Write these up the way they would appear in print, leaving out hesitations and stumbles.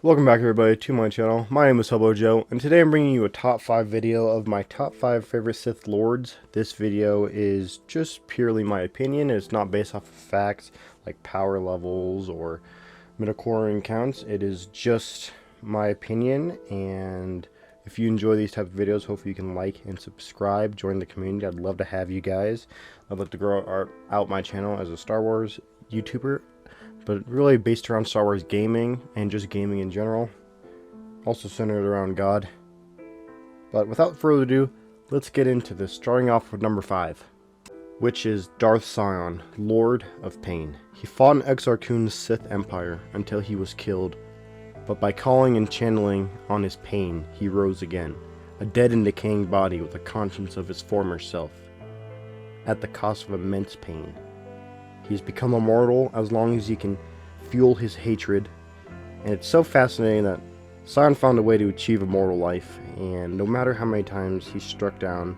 Welcome back everybody to my channel. My name is Hobo Joe, and today I'm bringing you a top 5 video of my top 5 favorite Sith Lords. This video is just purely my opinion. It's not based off of facts like power levels or midichlorian counts. It is just my opinion, and if you enjoy these type of videos, hopefully you can like and subscribe, join the community. I'd love to have you guys. I'd love to grow out my channel as a Star Wars YouTuber, but really based around Star Wars gaming and just gaming in general, also centered around God. But without further ado, let's get into this, starting off with number 5, which is Darth Sion, Lord of Pain. He fought in Exar Kun's Sith Empire until he was killed, but by calling and channeling on his pain, he rose again, a dead and decaying body with a conscience of his former self, at the cost of immense pain. He's become immortal as long as he can fuel his hatred, and it's so fascinating that Sion found a way to achieve immortal life, and no matter how many times he's struck down,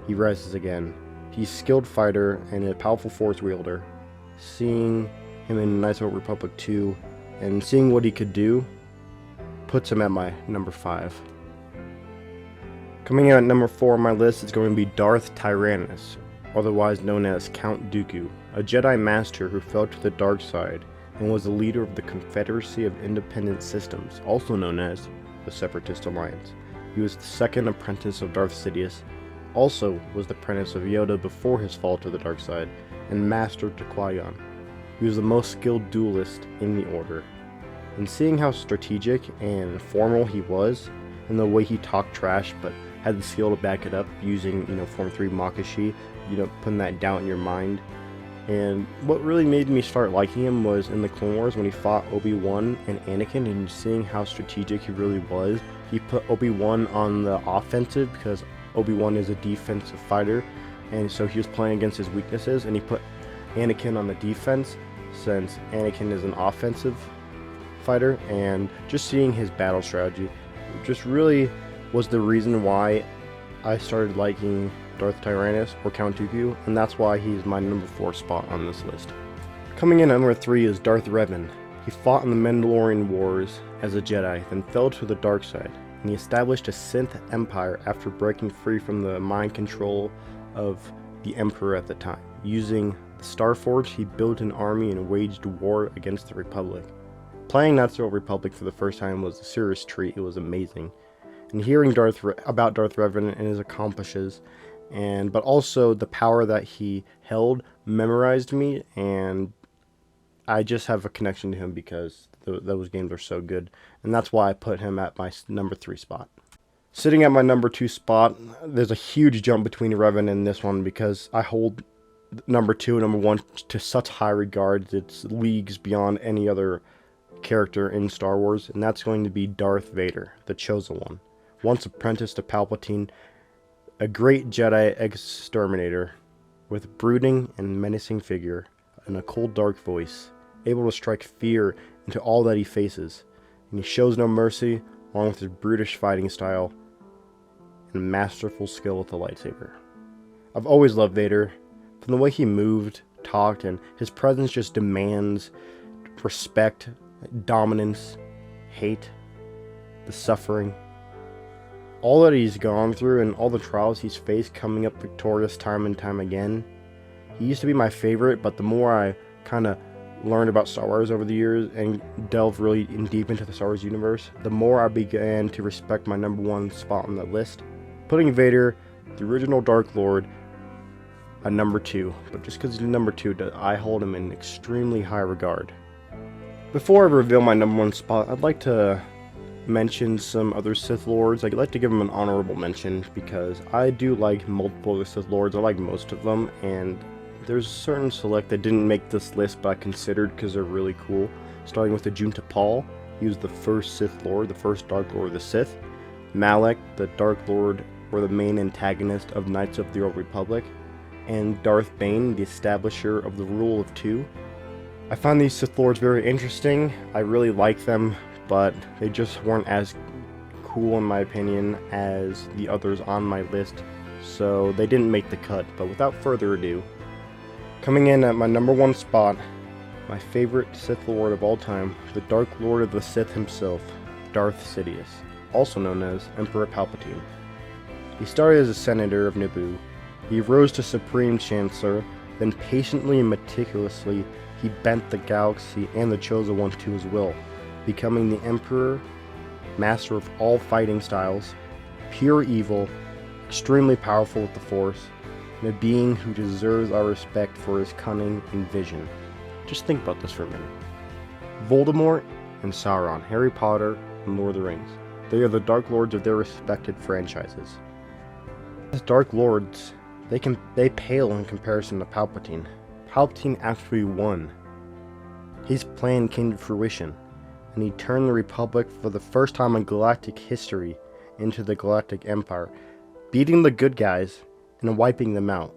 he rises again. He's a skilled fighter and a powerful force wielder. Seeing him in Knights of the Republic 2 and seeing what he could do puts him at my number 5. Coming in at number 4 on my list is going to be Darth Tyrannus, otherwise known as Count Dooku, a Jedi Master who fell to the dark side and was the leader of the Confederacy of Independent Systems, also known as the Separatist Alliance. He was the second apprentice of Darth Sidious, also was the apprentice of Yoda before his fall to the dark side, and master to Qui-Gon. He was the most skilled duelist in the Order. And seeing how strategic and formal he was, and the way he talked trash but had the skill to back it up using, Form 3 Makashi, putting that doubt in your mind. And what really made me start liking him was in the Clone Wars when he fought Obi-Wan and Anakin, and seeing how strategic he really was. He put Obi-Wan on the offensive because Obi-Wan is a defensive fighter, and so he was playing against his weaknesses, and he put Anakin on the defense since Anakin is an offensive fighter. And just seeing his battle strategy just really was the reason why I started liking Darth Tyrannus or Count Dooku, and that's why he's my number 4 spot on this list. Coming in at number 3 is Darth Revan. He fought in the Mandalorian Wars as a Jedi, then fell to the dark side, and he established a Sith Empire after breaking free from the mind control of the Emperor at the time. Using the Starforge, he built an army and waged war against the Republic. Playing Knights of the Republic for the first time was a serious treat. It was amazing. And hearing about Darth Revan and his accomplishments, but also the power that he held, memorized me, and I just have a connection to him because those games are so good, and that's why I put him at my number 3 spot. Sitting at my number 2 spot, there's a huge jump between Revan and this one because I hold number 2 and number 1 to such high regard. It's leagues beyond any other character in Star Wars, and that's going to be Darth Vader, the Chosen One. Once apprenticed to Palpatine, a great Jedi exterminator with brooding and menacing figure and a cold dark voice, able to strike fear into all that he faces, and he shows no mercy, along with his brutish fighting style and masterful skill with the lightsaber. I've always loved Vader, from the way he moved, talked, and his presence just demands respect, dominance, hate, the suffering. All that he's gone through and all the trials he's faced, coming up victorious time and time again. He used to be my favorite, but the more I kind of learned about Star Wars over the years and delved really deep into the Star Wars universe, the more I began to respect my number 1 spot on the list, putting Vader, the original Dark Lord, at number 2. But just because he's number 2, I hold him in extremely high regard. Before I reveal my number 1 spot, I'd like to mention some other Sith Lords. I'd like to give them an honorable mention because I do like multiple other Sith Lords. I like most of them, and there's certain select that didn't make this list but I considered because they're really cool. Starting with the Junta Paul, he was the first Sith Lord, the first Dark Lord of the Sith. Malak, the Dark Lord or the main antagonist of Knights of the Old Republic. And Darth Bane, the establisher of the Rule of Two. I find these Sith Lords very interesting. I really like them, but they just weren't as cool in my opinion as the others on my list, so they didn't make the cut. But without further ado, coming in at my number 1 spot my favorite Sith Lord of all time, the Dark Lord of the Sith himself, Darth Sidious, also known as Emperor Palpatine. He started as a senator of Naboo. He rose to Supreme Chancellor, then patiently and meticulously he bent the galaxy and the Chosen One to his will, becoming the Emperor, master of all fighting styles, pure evil, extremely powerful with the Force, and a being who deserves our respect for his cunning and vision. Just think about this for a minute. Voldemort and Sauron, Harry Potter and Lord of the Rings. They are the Dark Lords of their respected franchises. As Dark Lords, they pale in comparison to Palpatine. Palpatine actually won. His plan came to fruition, and he turned the Republic for the first time in galactic history into the Galactic Empire, beating the good guys and wiping them out.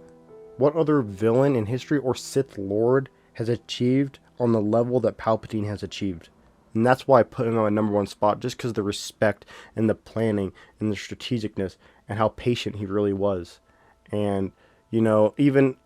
What other villain in history or Sith Lord has achieved on the level that Palpatine has achieved? And that's why I put him on a #1 spot, just because of the respect and the planning and the strategicness and how patient he really was. And, you know, even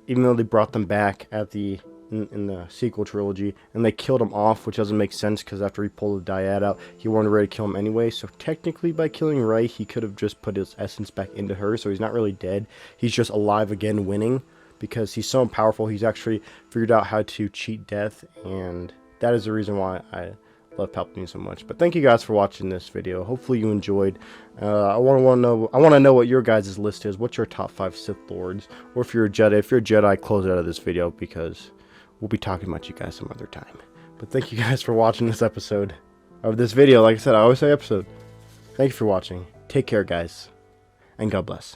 though they brought them back at in the sequel trilogy, and they killed him off, which doesn't make sense, because after he pulled the dyad out, he wanted Rey to kill him anyway, so technically by killing Rey, he could have just put his essence back into her, so he's not really dead. He's just alive again, winning, because he's so powerful. He's actually figured out how to cheat death, and that is the reason why I love Palpatine so much. But thank you guys for watching this video. Hopefully you enjoyed. I want to know what your guys' list is. What's your top 5 Sith Lords? Or if you're a Jedi, close out of this video, because we'll be talking about you guys some other time. But thank you guys for watching this episode of this video. Like I said, I always say episode. Thank you for watching. Take care, guys, and God bless.